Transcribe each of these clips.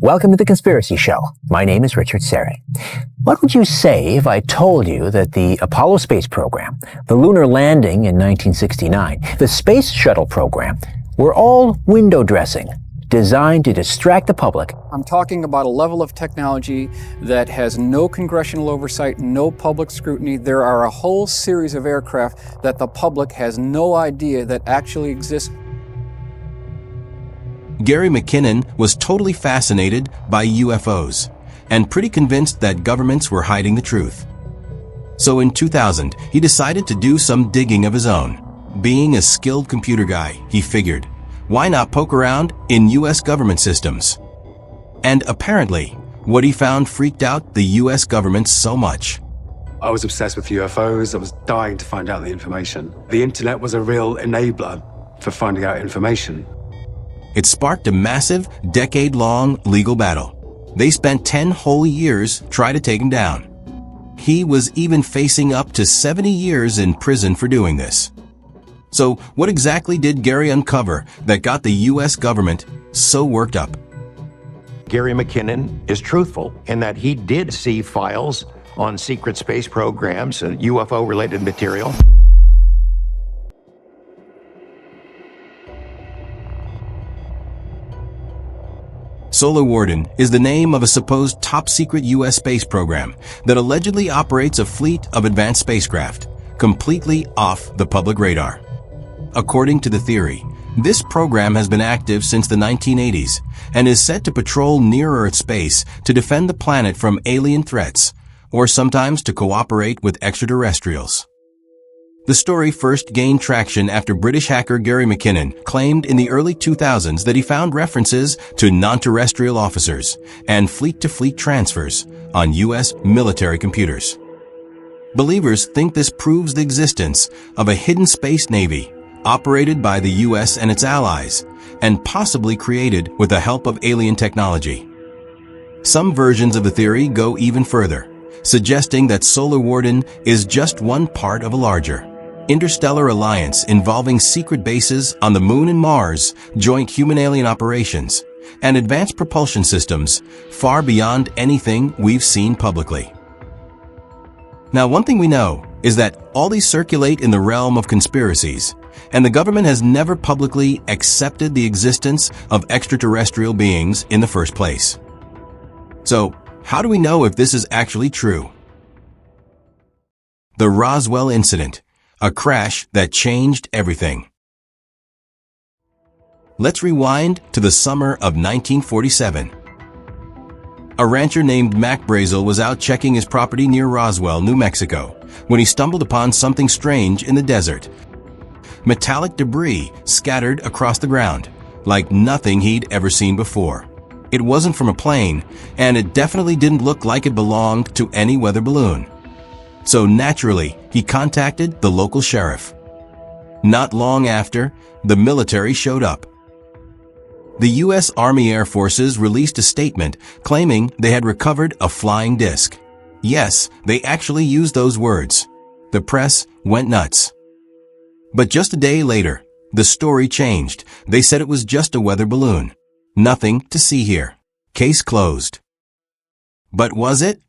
Welcome to The Conspiracy Show. My name is Richard Serre. What would you say if I told you that the Apollo space program, the lunar landing in 1969, the space shuttle program, were all window dressing, designed to distract the public? I'm talking about a level of technology that has no congressional oversight, no public scrutiny. There are a whole series of aircraft that the public has no idea that actually exist. Gary MacKinnon was totally fascinated by UFOs and pretty convinced that governments were hiding the truth. So in 2000, he decided to do some digging of his own. Being a skilled computer guy, he figured, why not poke around in US government systems? And apparently, what he found freaked out the US government so much. I was obsessed with UFOs. I was dying to find out the information. The internet was a real enabler for finding out information. It sparked a massive, decade-long legal battle. They spent 10 whole years trying to take him down. He was even facing up to 70 years in prison for doing this. So what exactly did Gary uncover that got the US government so worked up? Gary MacKinnon is truthful in that he did see files on secret space programs and UFO-related material. Solar Warden is the name of a supposed top-secret U.S. space program that allegedly operates a fleet of advanced spacecraft, completely off the public radar. According to the theory, this program has been active since the 1980s and is set to patrol near-Earth space to defend the planet from alien threats, or sometimes to cooperate with extraterrestrials. The story first gained traction after British hacker Gary MacKinnon claimed in the early 2000s that he found references to non-terrestrial officers and fleet-to-fleet transfers on U.S. military computers. Believers think this proves the existence of a hidden space navy operated by the U.S. and its allies, and possibly created with the help of alien technology. Some versions of the theory go even further, suggesting that Solar Warden is just one part of a larger interstellar alliance involving secret bases on the Moon and Mars, joint human-alien operations, and advanced propulsion systems far beyond anything we've seen publicly. Now, one thing we know is that all these circulate in the realm of conspiracies, and the government has never publicly accepted the existence of extraterrestrial beings in the first place. So, how do we know if this is actually true? The Roswell Incident, a crash that changed everything. Let's rewind to the summer of 1947. A rancher named Mac Brazel was out checking his property near Roswell, New Mexico, when he stumbled upon something strange in the desert. Metallic debris scattered across the ground, like nothing he'd ever seen before. It wasn't from a plane, and it definitely didn't look like it belonged to any weather balloon. So naturally, he contacted the local sheriff. Not long after, the military showed up. The U.S. Army Air Forces released a statement claiming they had recovered a flying disc. Yes, they actually used those words. The press went nuts. But just a day later, the story changed. They said it was just a weather balloon. Nothing to see here. Case closed. But was it?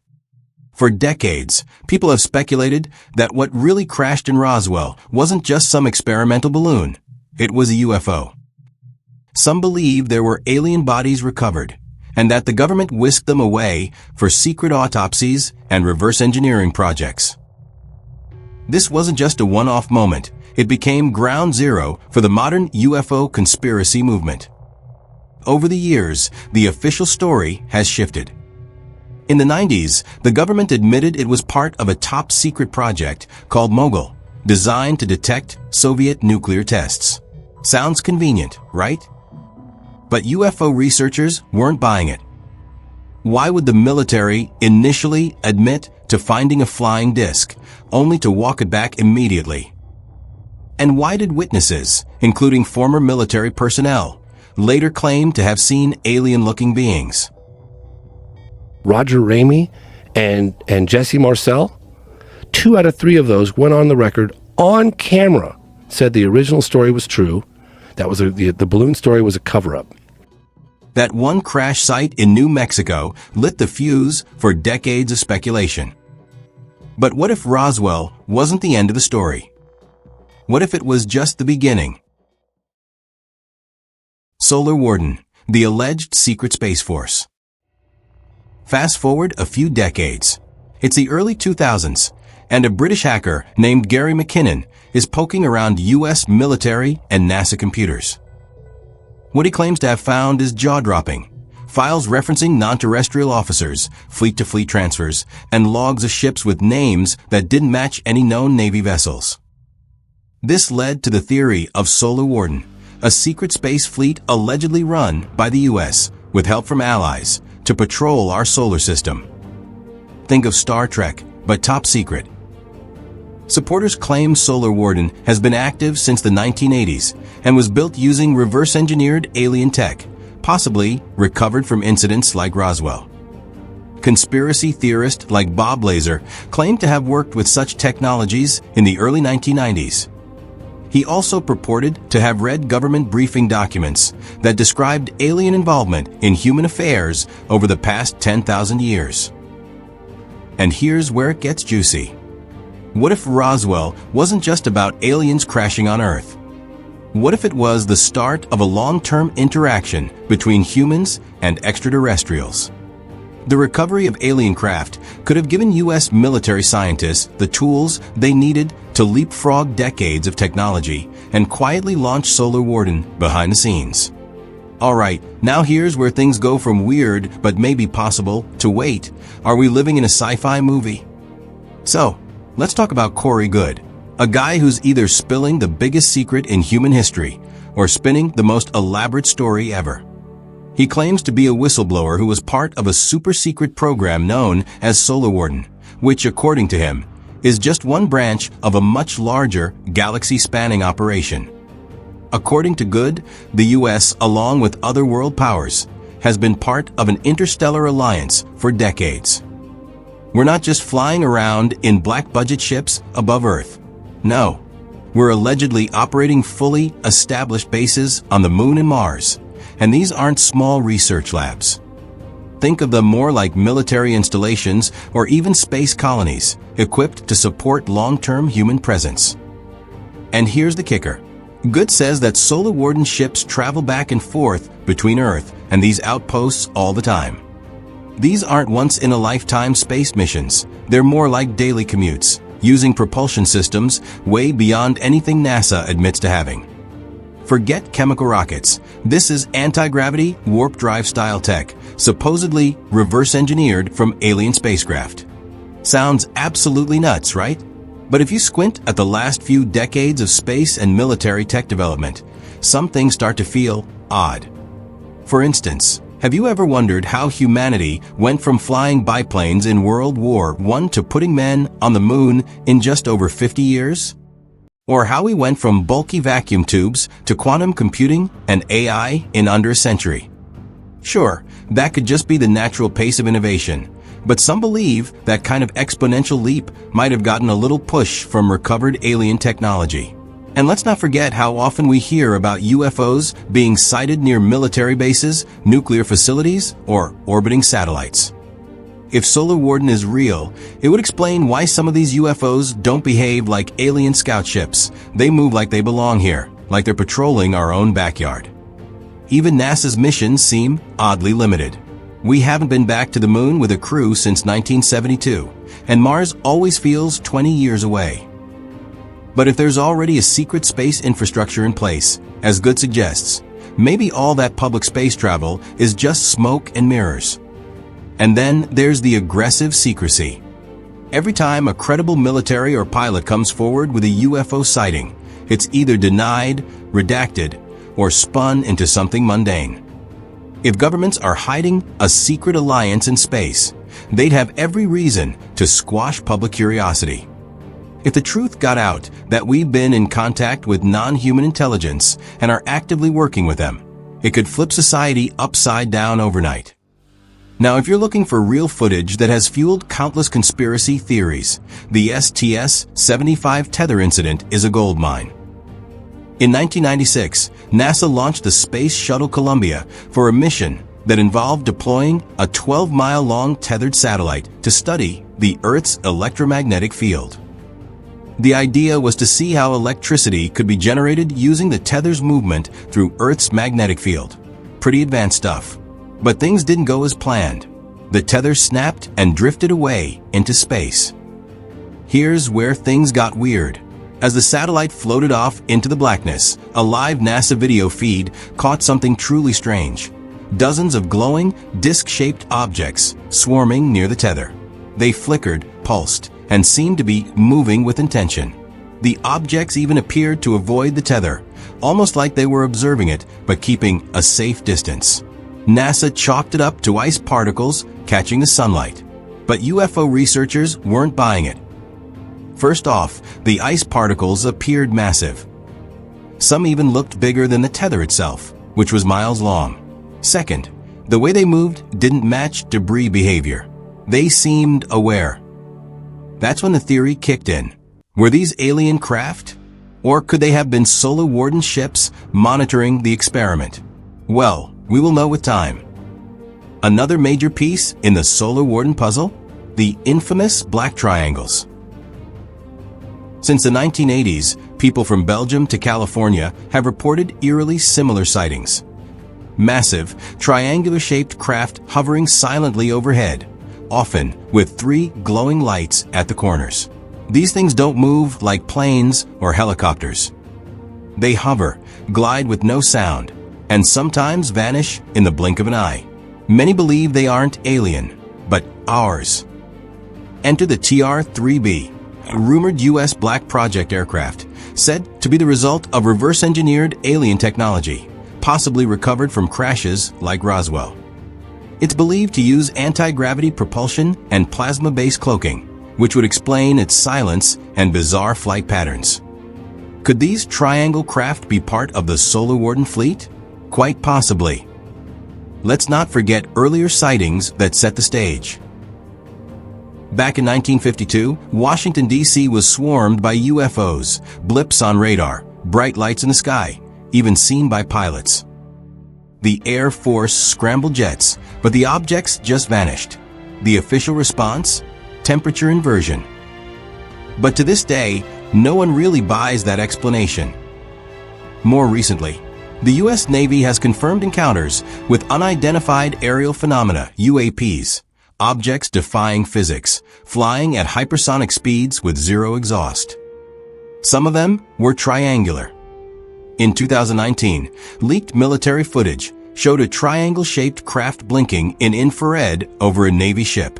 For decades, people have speculated that what really crashed in Roswell wasn't just some experimental balloon. It was a UFO. Some believe there were alien bodies recovered, and that the government whisked them away for secret autopsies and reverse engineering projects. This wasn't just a one-off moment. It became ground zero for the modern UFO conspiracy movement. Over the years, the official story has shifted. In the 90s, the government admitted it was part of a top-secret project called Mogul, designed to detect Soviet nuclear tests. Sounds convenient, right? But UFO researchers weren't buying it. Why would the military initially admit to finding a flying disc, only to walk it back immediately? And why did witnesses, including former military personnel, later claim to have seen alien-looking beings? Roger Ramey and Jesse Marcel, 2 out of 3 of those went on the record on camera, said the original story was true. That was the balloon story was a cover-up. That one crash site in New Mexico lit the fuse for decades of speculation. But what if Roswell wasn't the end of the story? What if it was just the beginning? Solar Warden, the alleged secret space force. Fast forward a few decades. It's the early 2000s, and a British hacker named Gary MacKinnon is poking around U.S. military and NASA computers. What he claims to have found is jaw-dropping. Files referencing non-terrestrial officers, fleet-to-fleet transfers, and logs of ships with names that didn't match any known Navy vessels. This led to the theory of Solar Warden, a secret space fleet allegedly run by the U.S. with help from allies to patrol our solar system. Think of Star Trek, but top secret. Supporters claim Solar Warden has been active since the 1980s and was built using reverse-engineered alien tech, possibly recovered from incidents like Roswell. Conspiracy theorists like Bob Lazar claim to have worked with such technologies in the early 1990s. He also purported to have read government briefing documents that described alien involvement in human affairs over the past 10,000 years. And here's where it gets juicy. What if Roswell wasn't just about aliens crashing on Earth? What if it was the start of a long-term interaction between humans and extraterrestrials? The recovery of alien craft could have given U.S. military scientists the tools they needed to leapfrog decades of technology and quietly launch Solar Warden behind the scenes. Alright, now here's where things go from weird but maybe possible to wait, are we living in a sci-fi movie? So, let's talk about Corey Goode, a guy who's either spilling the biggest secret in human history or spinning the most elaborate story ever. He claims to be a whistleblower who was part of a super-secret program known as Solar Warden, which, according to him, is just one branch of a much larger, galaxy-spanning operation. According to Goode, the U.S., along with other world powers, has been part of an interstellar alliance for decades. We're not just flying around in black-budget ships above Earth. No, we're allegedly operating fully established bases on the Moon and Mars. And these aren't small research labs. Think of them more like military installations or even space colonies equipped to support long-term human presence. And here's the kicker. Goode says that Solar Warden ships travel back and forth between Earth and these outposts all the time. These aren't once-in-a-lifetime space missions. They're more like daily commutes, using propulsion systems way beyond anything NASA admits to having. Forget chemical rockets. This is anti-gravity, warp drive style tech, supposedly reverse-engineered from alien spacecraft. Sounds absolutely nuts, right? But if you squint at the last few decades of space and military tech development, some things start to feel odd. For instance, have you ever wondered how humanity went from flying biplanes in World War I to putting men on the moon in just over 50 years? Or how we went from bulky vacuum tubes to quantum computing and AI in under a century? Sure, that could just be the natural pace of innovation, but some believe that kind of exponential leap might have gotten a little push from recovered alien technology. And let's not forget how often we hear about UFOs being sighted near military bases, nuclear facilities, or orbiting satellites. If Solar Warden is real, it would explain why some of these UFOs don't behave like alien scout ships. They move like they belong here, like they're patrolling our own backyard. Even NASA's missions seem oddly limited. We haven't been back to the moon with a crew since 1972, and Mars always feels 20 years away. But if there's already a secret space infrastructure in place, as Goode suggests, maybe all that public space travel is just smoke and mirrors. And then there's the aggressive secrecy. Every time a credible military or pilot comes forward with a UFO sighting, it's either denied, redacted, or spun into something mundane. If governments are hiding a secret alliance in space, they'd have every reason to squash public curiosity. If the truth got out that we've been in contact with non-human intelligence and are actively working with them, it could flip society upside down overnight. Now, if you're looking for real footage that has fueled countless conspiracy theories, the STS-75 tether incident is a goldmine. In 1996, NASA launched the Space Shuttle Columbia for a mission that involved deploying a 12-mile-long tethered satellite to study the Earth's electromagnetic field. The idea was to see how electricity could be generated using the tether's movement through Earth's magnetic field. Pretty advanced stuff. But things didn't go as planned. The tether snapped and drifted away into space. Here's where things got weird. As the satellite floated off into the blackness, a live NASA video feed caught something truly strange. Dozens of glowing, disc-shaped objects swarming near the tether. They flickered, pulsed, and seemed to be moving with intention. The objects even appeared to avoid the tether, almost like they were observing it but keeping a safe distance. NASA chalked it up to ice particles catching the sunlight. But UFO researchers weren't buying it. First off, the ice particles appeared massive. Some even looked bigger than the tether itself, which was miles long. Second, the way they moved didn't match debris behavior. They seemed aware. That's when the theory kicked in. Were these alien craft? Or could they have been Solar Warden ships monitoring the experiment? Well, we will know with time. Another major piece in the Solar Warden puzzle? The infamous black triangles. Since the 1980s, people from Belgium to California have reported eerily similar sightings. Massive, triangular-shaped craft hovering silently overhead, often with 3 glowing lights at the corners. These things don't move like planes or helicopters. They hover, glide with no sound, and sometimes vanish in the blink of an eye. Many believe they aren't alien, but ours. Enter the TR-3B, a rumored U.S. Black Project aircraft, said to be the result of reverse-engineered alien technology, possibly recovered from crashes like Roswell. It's believed to use anti-gravity propulsion and plasma-based cloaking, which would explain its silence and bizarre flight patterns. Could these triangle craft be part of the Solar Warden fleet? Quite possibly. Let's not forget earlier sightings that set the stage. Back in 1952, Washington, D.C. was swarmed by UFOs, blips on radar, bright lights in the sky, even seen by pilots. The Air Force scrambled jets, but the objects just vanished. The official response? Temperature inversion. But to this day, no one really buys that explanation. More recently, the U.S. Navy has confirmed encounters with unidentified aerial phenomena, UAPs, objects defying physics, flying at hypersonic speeds with zero exhaust. Some of them were triangular. In 2019, leaked military footage showed a triangle-shaped craft blinking in infrared over a Navy ship.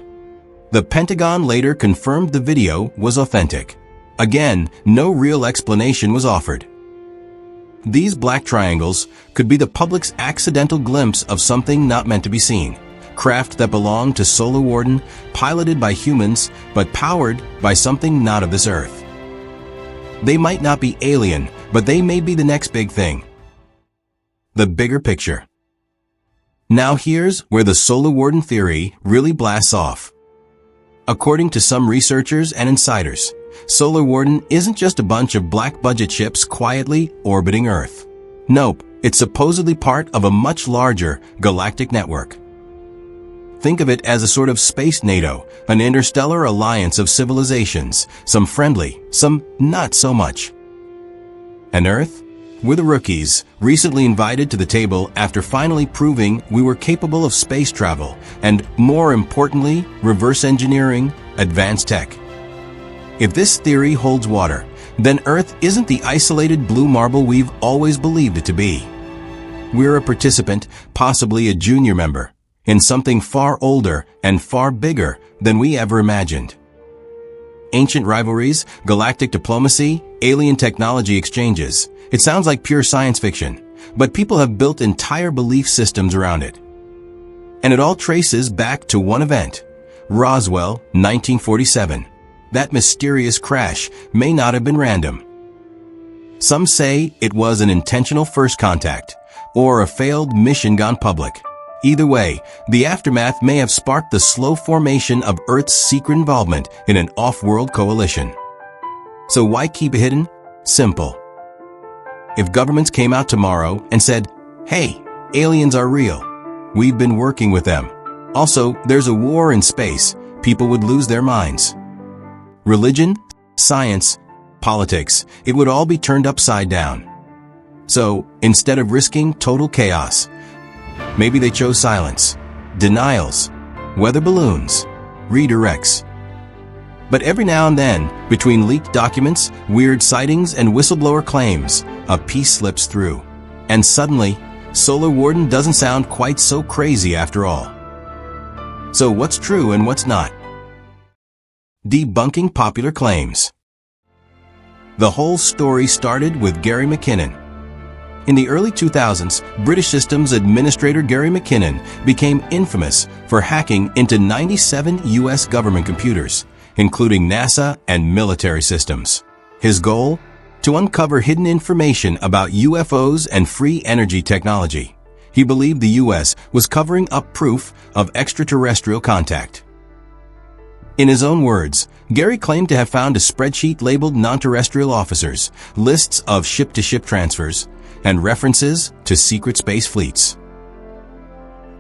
The Pentagon later confirmed the video was authentic. Again, no real explanation was offered. These black triangles could be the public's accidental glimpse of something not meant to be seen. Craft that belonged to Solar Warden, piloted by humans, but powered by something not of this earth. They might not be alien, but they may be the next big thing. The bigger picture. Now here's where the Solar Warden theory really blasts off. According to some researchers and insiders, Solar Warden isn't just a bunch of black-budget ships quietly orbiting Earth. Nope, it's supposedly part of a much larger galactic network. Think of it as a sort of space NATO, an interstellar alliance of civilizations, some friendly, some not so much. And Earth? We're the rookies, recently invited to the table after finally proving we were capable of space travel and, more importantly, reverse engineering advanced tech. If this theory holds water, then Earth isn't the isolated blue marble we've always believed it to be. We're a participant, possibly a junior member, in something far older and far bigger than we ever imagined. Ancient rivalries, galactic diplomacy, alien technology exchanges. It sounds like pure science fiction, but people have built entire belief systems around it. And it all traces back to one event, Roswell, 1947. That mysterious crash may not have been random. Some say it was an intentional first contact, or a failed mission gone public. Either way, the aftermath may have sparked the slow formation of Earth's secret involvement in an off-world coalition. So why keep it hidden? Simple. If governments came out tomorrow and said, "Hey, aliens are real," We've been working with them. Also, there's a war in space. People would lose their minds. Religion, science, politics, it would all be turned upside down. So, instead of risking total chaos, maybe they chose silence, denials, weather balloons, redirects. But every now and then, between leaked documents, weird sightings, and whistleblower claims, a piece slips through. And suddenly, Solar Warden doesn't sound quite so crazy after all. So what's true and what's not? Debunking popular claims. The whole story started with Gary MacKinnon. In the early 2000s, British Systems Administrator Gary MacKinnon became infamous for hacking into 97 U.S. government computers, including NASA and military systems. His goal? To uncover hidden information about UFOs and free energy technology. He believed the U.S. was covering up proof of extraterrestrial contact. In his own words, Gary claimed to have found a spreadsheet labeled non-terrestrial officers, lists of ship-to-ship transfers, and references to secret space fleets.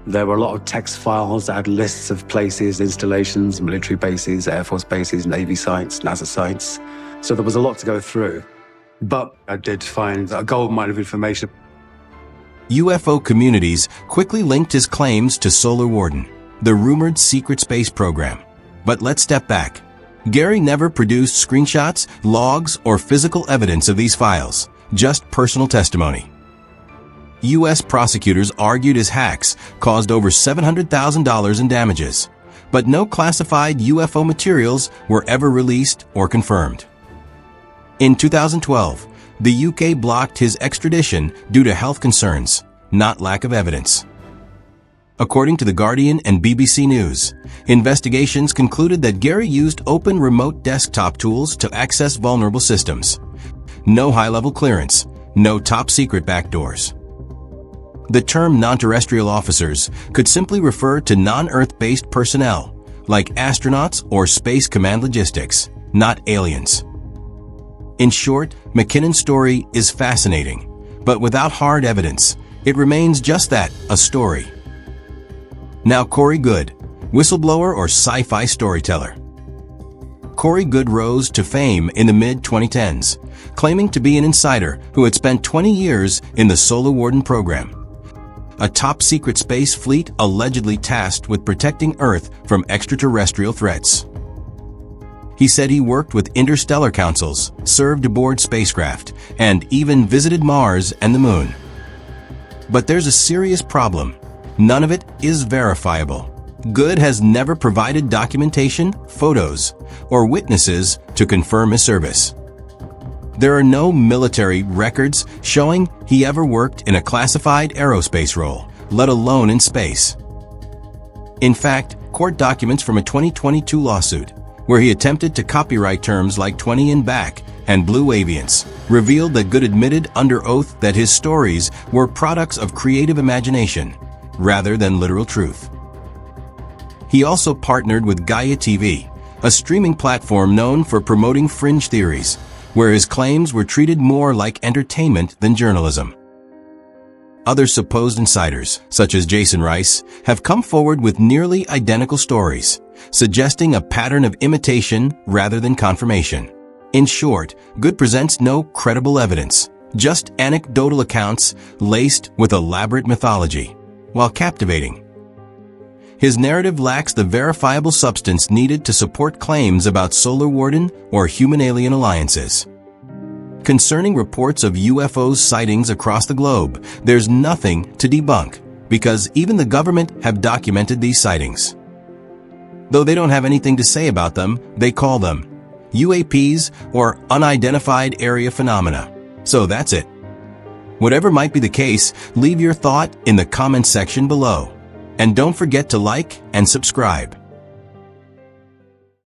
There were a lot of text files that had lists of places, installations, military bases, Air Force bases, Navy sites, NASA sites. So there was a lot to go through. But I did find a goldmine of information. UFO communities quickly linked his claims to Solar Warden, the rumored secret space program. But let's step back. Gary never produced screenshots, logs, or physical evidence of these files, just personal testimony. U.S. prosecutors argued his hacks caused over $700,000 in damages, but no classified UFO materials were ever released or confirmed. In 2012, the UK blocked his extradition due to health concerns, not lack of evidence. According to The Guardian and BBC News, investigations concluded that Gary used open remote desktop tools to access vulnerable systems. No high-level clearance, no top-secret backdoors. The term non-terrestrial officers could simply refer to non-Earth-based personnel, like astronauts or space command logistics, not aliens. In short, MacKinnon's story is fascinating, but without hard evidence, it remains just that, a story. Now Corey Goode, whistleblower or sci-fi storyteller. Corey Goode rose to fame in the mid-2010s, claiming to be an insider who had spent 20 years in the Solar Warden program, a top-secret space fleet allegedly tasked with protecting Earth from extraterrestrial threats. He said he worked with interstellar councils, served aboard spacecraft, and even visited Mars and the Moon. But there's a serious problem. None of it is verifiable. Goode has never provided documentation, photos, or witnesses to confirm his service. There are no military records showing he ever worked in a classified aerospace role, let alone in space. In fact, court documents from a 2022 lawsuit, where he attempted to copyright terms like 20 and back and Blue Avians, revealed that Goode admitted under oath that his stories were products of creative imagination, rather than literal truth. He also partnered with Gaia TV, a streaming platform known for promoting fringe theories, where his claims were treated more like entertainment than journalism. Other supposed insiders, such as Jason Rice, have come forward with nearly identical stories, suggesting a pattern of imitation rather than confirmation. In short, Goode presents no credible evidence, just anecdotal accounts laced with elaborate mythology, while captivating. His narrative lacks the verifiable substance needed to support claims about Solar Warden or human-alien alliances. Concerning reports of UFOs sightings across the globe, there's nothing to debunk, because even the government have documented these sightings. Though they don't have anything to say about them, they call them UAPs or unidentified area phenomena. So that's it. Whatever might be the case, leave your thought in the comments section below. And don't forget to like and subscribe.